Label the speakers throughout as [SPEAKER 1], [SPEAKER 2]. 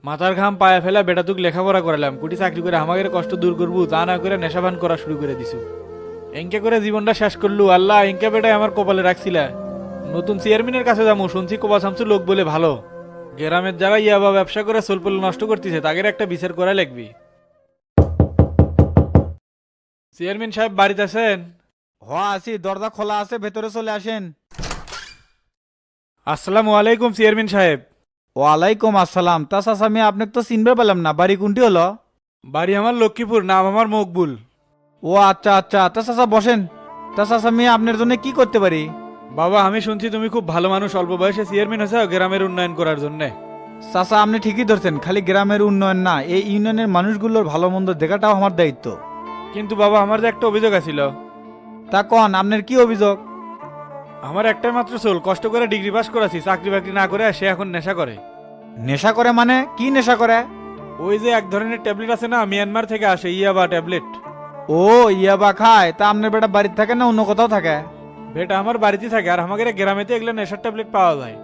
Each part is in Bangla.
[SPEAKER 1] মাথার ঘাম পায়ে ফেলা বেটাতুক লেখাপড়া করালাম, কুটি চাকরি করে আমাদের কষ্ট দূর করবো তা না করে নেশাভান করা শুরু করে দিছু। এঙ্কে করে জীবনটা শেষ করলু আল্লাহ, এঙ্কে বেটাই আমার কপালে রাখছিলা। নতুন চেয়ারম্যানের কাছে যাবো, শুনছি কোবা শামসু লোক বলে ভালো। গ্রামের যারা ইয়াবা ব্যবসা করে সোলপল নষ্ট করতেছে তাদের একটা বিচার করা লাগবে। চেয়ারম্যান সাহেব বাড়িতে আছেন?
[SPEAKER 2] হ আছি, দরজা খোলা আছে, ভেতরে চলে আসেন।
[SPEAKER 1] আসসালামু আলাইকুম চেয়ারম্যান সাহেব।
[SPEAKER 2] ওয়ালাইকুম আসসালাম। তা চাচা আমি আপনাকে তো চিনবে পেলাম না, বাড়ি কোনটি হলো?
[SPEAKER 1] বাড়ি আমার লক্ষ্মীপুর, নাম আমার মকবুল।
[SPEAKER 2] ও আচ্ছা আচ্ছা, তা চাচা বসেন। তা চাচা আমি আপনার জন্য কি করতে পারি?
[SPEAKER 1] বাবা আমি শুনছি তুমি খুব ভালো মানুষ, অল্প বয়সে চেয়ারম্যান হয়েছে গ্রামের উন্নয়ন করার জন্য।
[SPEAKER 2] চাচা আপনি ঠিকই ধরছেন, খালি গ্রামের উন্নয়ন না, এই ইউনিয়নের মানুষগুলোর ভালো মন্দ দেখাটাও আমার দায়িত্ব।
[SPEAKER 1] কিন্তু বাবা আমার যে একটা অভিযোগ আছিল।
[SPEAKER 2] তা কন, আপনার কি অভিযোগ?
[SPEAKER 1] আমার একটাই মাত্র সোল, কষ্ট করে ডিগ্রি পাস করাছি, চাকরি বাকরি না করে সে এখন নেশা করে।
[SPEAKER 2] নেশা করে মানে কি নেশা করে?
[SPEAKER 1] ওই যে এক ধরনের ট্যাবলেট আছে না, মিয়ানমার থেকে আসে, ইয়াবা ট্যাবলেট।
[SPEAKER 2] ও ইয়াবা খায়? তা আপনার বেটা বাড়িতে থাকে না অন্য কোথাও থাকে?
[SPEAKER 1] বেটা আমার বাড়িতে থাকে, আর আমাদের গ্রামেতে এগুলো নেশার ট্যাবলেট পাওয়া যায়।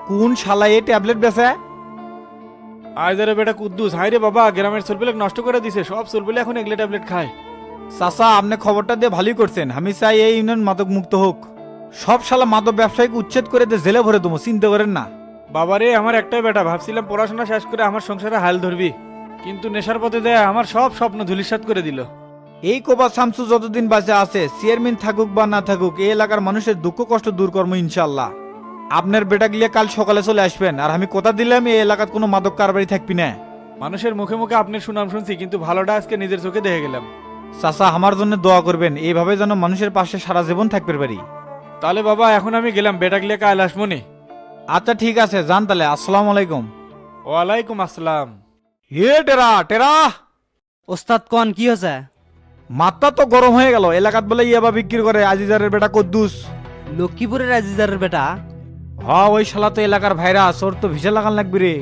[SPEAKER 2] কোন শালা এই ট্যাবলেট বেচে?
[SPEAKER 1] আয়দারে বেটা কুদ্দুস, হাই রে বাবা, গ্রামের সোলপেলে নষ্ট করে দিছে, সব সোলপেলে এখন এগুলো ট্যাবলেট খায়।
[SPEAKER 2] চাচা আপনি খবরটা দিয়ে ভালোই করছেন, আমি চাই এই ইউনিয়ন মাদক মুক্ত হোক। সব শালা মাদক ব্যবসায়ীকে উচ্ছেদ করে দিয়ে জেলে ভরে দেবো, চিন্তা করেন না।
[SPEAKER 1] বাবারে আমার একটাই বেটা, ভাবছিলাম পড়াশোনা শেষ করে আমার সংসারে হাল ধরবি, কিন্তু নেশার পথে দেয় আমার সব স্বপ্ন ধূলিসাৎ করে দিল।
[SPEAKER 2] এই কোবা শামসু যতদিন বাঁচে আছে, চেয়ারম্যান থাকুক বা না থাকুক, এই এলাকার মানুষের দুঃখ কষ্ট দূর করবো ইনশাল্লাহ। আপনার বেটা গিয়ে কাল সকালে চলে আসবেন, আর আমি কথা দিলাম এই এলাকার কোনো মাদক কারবারি থাকবি না।
[SPEAKER 1] মানুষের মুখে মুখে আপনার সুনাম শুনছি, কিন্তু ভালোটা আজকে নিজের চোখে দেখে গেলাম।
[SPEAKER 2] চাচা আমার জন্য দোয়া করবেন, এইভাবে যেন মানুষের পাশে সারা জীবন থাকতে পারি।
[SPEAKER 1] তাহলে বাবা এখন আমি গেলাম, বেটা গিয়ে কাল আসমনি।
[SPEAKER 2] আচ্ছা ঠিক আছে, যান তাহলে, আসসালামু আলাইকুম।
[SPEAKER 1] ওয়ালাইকুম আসসালাম।
[SPEAKER 2] হে টেরা টেরা,
[SPEAKER 3] ওস্তাদ কন কি হয়েছে?
[SPEAKER 2] মাথা তো গরম হয়ে গেল, এলাকাত বলে ইয়াবা বিক্রি করে আজিজারের বেটা কদ্দুস।
[SPEAKER 3] লক্ষ্মীপুরের আজিজারের বেটা?
[SPEAKER 2] ওই শালা তো এলাকার ভাইরাস, ওর তো ভিসা লাগান লাগবে রে।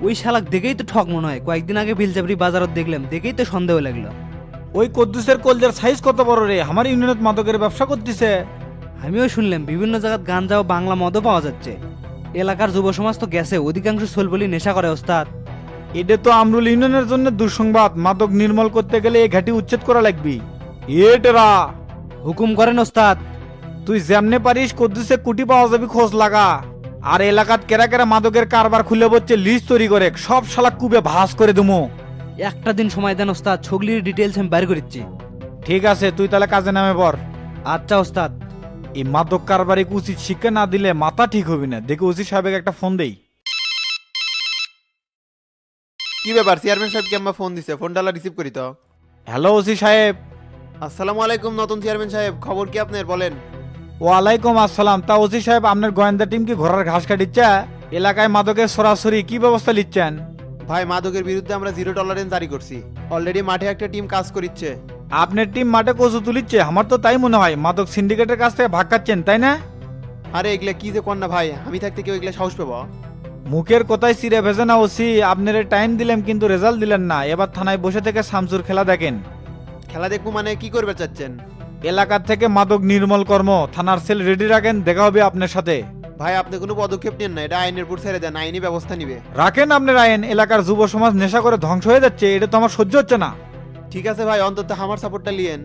[SPEAKER 3] ওই শালাক দেখেই তো ঠক মনে হয়, কয়েকদিন আগে বিলচাপড়ি বাজারত দেখলাম, দেখেই তো সন্দেহ লাগলো।
[SPEAKER 2] ওই কদ্দুসের কলজার সাইজ কত বড় রে, আমার ইউনিয়নত মাদকের ব্যবসা করতেছে।
[SPEAKER 3] আমিও শুনলাম বিভিন্ন জায়গায় গাঞ্জা ও বাংলা মদও পাওয়া যাচ্ছে। এলাকার যুব সমাজ তো গেছে, অধিকাংশ সোলবলি নেশা করে ওস্তাদ।
[SPEAKER 2] এটা তো আমরুল ইউনিয়নের জন্য দুঃসংবাদ, মাদক নির্মূল করতে গেলে এই ঘাটি উচ্ছেদ করা লাগবে। এটেরা,
[SPEAKER 3] হুকুম করেন ওস্তাদ।
[SPEAKER 2] তুই যেমনে পারিস কদ্দুসে কুটি পাওয়া যাবি খোঁজ লাগা, আর এলাকাত কেরা কেরা মাদকের কারবার খুলে বসছে লিস্ট তৈরি করে সব শালা কুবে ভাস করে দেবো।
[SPEAKER 3] একটা দিন সময় দেন ওস্তাদ, ছগলির ডিটেলস আমি বাইর করেছি।
[SPEAKER 2] ঠিক আছে, তুই তাহলে কাজে নামে পর।
[SPEAKER 3] আচ্ছা ওস্তাদ।
[SPEAKER 2] এই মাদক কারবারি উচিত শিক্ষা না দিলে মাথা ঠিক হবি না, দেখে উচিত সাহেবকে একটা ফোন দেই।
[SPEAKER 4] কি ব্যাপার, চেয়ারম্যান সাহেবকে আমার ফোন দিছে, ফোনটা রিসিভ করি তো।
[SPEAKER 2] হ্যালো ওসি সাহেব।
[SPEAKER 4] আসসালামু আলাইকুম নতুন চেয়ারম্যান সাহেব, খবর কি আপনার বলেন?
[SPEAKER 2] ওয়ালাইকুম আসসালাম। তা ওসি সাহেব আপনার গোয়েন্দা টিম কি ঘোড়ার ঘাস কাটিচ্ছে? এলাকায় মাদকের সরাসরি কি ব্যবস্থা নিচ্ছেন?
[SPEAKER 4] ভাই মাদকের বিরুদ্ধে আমরা জিরো টলারেন্স জারি করছি, অলরেডি মাঠে একটা টিম কাজ করিচ্ছে।
[SPEAKER 2] আপনার টিম মাঠে কচু তুলিচ্ছে? আমার তো তাই মনে হয়, মাদক সিন্ডিকেটের কাছ থেকে ভাগ খাচ্ছেন তাই না?
[SPEAKER 4] আরে এগুলা কি যে কন্যা ভাই, আমি থাকতে কেউ এগুলা সাহস পাবো?
[SPEAKER 2] মুখের কথায় সিরে ভেজে না ওসি, আপনার টাইম দিলাম কিন্তু রেজাল্ট দিলেন না। এবার থানায় বসে থেকে শামসুর খেলা দেখেন।
[SPEAKER 4] খেলা দেখবো মানে কি করবে চাচ্ছেন?
[SPEAKER 2] এলাকার থেকে মাদক নির্মূল কর্ম, থানার সেল রেডি রাখেন, দেখা হবে আপনার সাথে।
[SPEAKER 4] ভাই আপনি কোনো পদক্ষেপ নেন না, এটা আইনের উপর ছেড়ে দেন, আইনি ব্যবস্থা নিবে।
[SPEAKER 2] রাখেন আপনার আইন, এলাকার যুব সমাজ নেশা করে ধ্বংস হয়ে যাচ্ছে, এটা তো আমার সহ্য হচ্ছে না।
[SPEAKER 4] ঠিক আছে ভাই, অন্তত আমার সাপোর্টটা লিয়েন।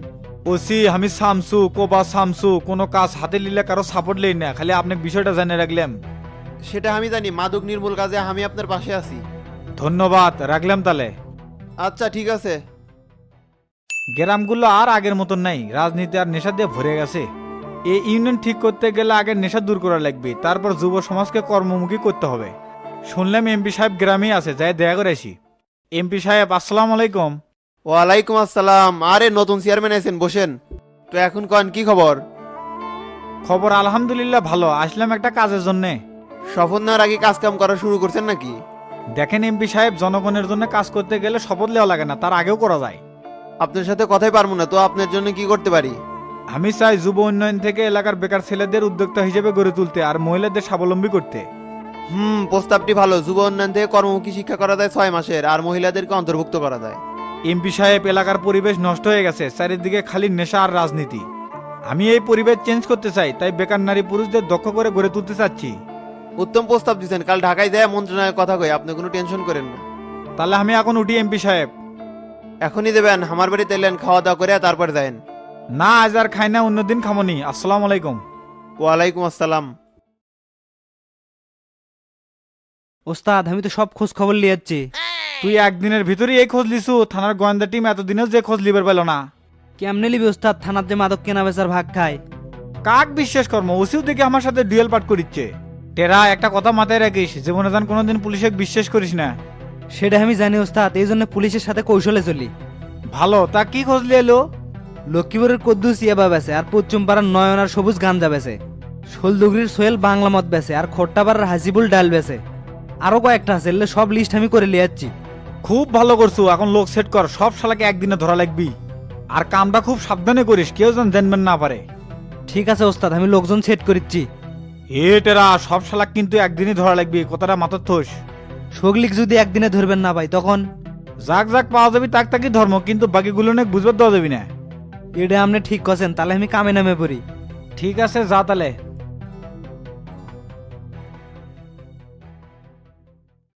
[SPEAKER 2] ওসি আমি শামসু, কোবা শামসু, কোনো কাজ হাতে নিলে কারো সাপোর্ট নেই না, খালি আপনাকে বিষয়টা জানিয়ে রাখলাম।
[SPEAKER 4] সেটা আমি জানি, মাদক নির্মূল কাজে আমি আপনার পাশে আছি।
[SPEAKER 2] ধন্যবাদ, রাখলাম তাহলে।
[SPEAKER 4] আচ্ছা ঠিক আছে।
[SPEAKER 2] গ্রামগুলো আর আগের মতন নাই, রাজনীতি আর নেশা দিয়ে ভরে গেছে। এই ইউনিয়ন ঠিক করতে গেলে আগে নেশা দূর করা লাগবে, তারপর যুব সমাজকে কর্মমুখী করতে হবে। শুনলাম এমপি সাহেব গ্রামেই আছে, যাই দেখা করে আসি। এমপি সাহেব আসসালামু আলাইকুম।
[SPEAKER 4] ওয়ালাইকুম আসসালাম। আরে নতুন চেয়ারম্যান আছেন, বসেন। তো এখন কন কি খবর?
[SPEAKER 2] খবর আলহামদুলিল্লাহ ভালো, আসলাম একটা কাজের জন্যে।
[SPEAKER 4] শপথ নেওয়ার আগে কাজ কাম করা শুরু করছেন নাকি?
[SPEAKER 2] দেখেন এমপি সাহেব, জনগণের জন্য কাজ করতে গেলে শপথ নেওয়া লাগে না, তার আগেও করা যায়।
[SPEAKER 4] আপনার সাথে কথাই পারবো না, তো আপনার জন্য কি করতে পারি?
[SPEAKER 2] আমি চাই যুব উন্নয়ন থেকে এলাকার বেকার ছেলেদের উদ্যোক্তা হিসেবে গড়ে তুলতে, আর মহিলাদের স্বাবলম্বী করতে।
[SPEAKER 4] প্রস্তাবটি ভালো। যুব উন্নয়ন থেকে কর্মমুখী শিক্ষা করা যায় 6 মাসের, আর মহিলাদেরকে অন্তর্ভুক্ত করা যায়।
[SPEAKER 2] এমপি সাহেব, এলাকার পরিবেশ নষ্ট হয়ে গেছে, চারিদিকে খালি নেশা আর রাজনীতি। আমি এই পরিবেশ চেঞ্জ করতে চাই, তাই বেকার নারী পুরুষদের দক্ষ করে গড়ে তুলতে চাচ্ছি।
[SPEAKER 4] উত্তম প্রস্তাব দিচ্ছেন, কাল ঢাকায় যায় মন্ত্রণালয়ের কথা কই, আপনি কোনো টেনশন করেন না।
[SPEAKER 2] তাহলে আমি এখন উঠি এমপি সাহেব।
[SPEAKER 4] এখনই দেবেন, আমার বাড়িতে এলেন, খাওয়া দাওয়া করে তারপর যাবেন।
[SPEAKER 2] না আজ আর খাই না, অন্যদিন খামনি। আসসালামু আলাইকুম।
[SPEAKER 4] ওয়ালাইকুম আসসালাম।
[SPEAKER 3] ওস্তাদ আমি তো সব খোঁজ খবর লিয়ে যাচ্ছি।
[SPEAKER 2] তুই একদিনের ভিতরেই এই খোঁজ লিছু? থানার গোয়েন্দা টিম এতদিনেও যে খোঁজ লিবার পেল না।
[SPEAKER 3] কেমনে লিবি ওস্তাদ, থানার যে মাদক কেনা বেচার ভাগ খায়।
[SPEAKER 2] কাক বিশ্বাস কর্ম ওসিও দেখে আমার সাথে ডুয়েল পাঠ করিচ্ছে। টেরা একটা কথা মাথায় রাখিস, জীবনে যান কোনোদিন পুলিশে বিশ্বাস করিস না।
[SPEAKER 3] সেটা আমি জানি ওস্তাদ, এই জন্য পুলিশের সাথে কৌশলে চলি।
[SPEAKER 2] ভালো, তা কি খোঁজ লিয়ে এলো?
[SPEAKER 3] লক্ষ্মীপুরের কদ্দুস ইয়াবা বেছে, আর পশ্চিম পাড়ার নয়ন আর সবুজ গাঞ্জা বেছে, শোলদুগরির সোহেল বাংলা মদ বেছে, আর খোট্টাপাড়ার হাসিবুল ডাল বেছে। আরো কয়েকটা আছে, এগুলো সব লিস্ট আমি করে লিয়ে যাচ্ছি।
[SPEAKER 2] খুব ভালো করছু, এখন লোক সেট কর, সব শালাকে একদিনে ধরা লাগবি। আর কামটা খুব সাবধানে করিস, কেউ যেন জানবেন না পারে।
[SPEAKER 3] ঠিক আছে ওস্তাদ, আমি লোকজন সেট করিচ্ছি।
[SPEAKER 2] এ টেরা, সব শালাক কিন্তু একদিনই ধরা লাগবি, কথাটা মাথার থোস।
[SPEAKER 3] সগলিক যদি একদিনে ধরবেন না ভাই, তখন
[SPEAKER 2] যাক যাক পাওয়া যাবি তাক তাকি ধর্ম, কিন্তু বাকিগুলো অনেক বুঝবার দেওয়া যাবি না।
[SPEAKER 3] এটা আপনি ঠিক করছেন, তাহলে আমি কামে নামে পড়ি।
[SPEAKER 2] ঠিক আছে, যা তাহলে।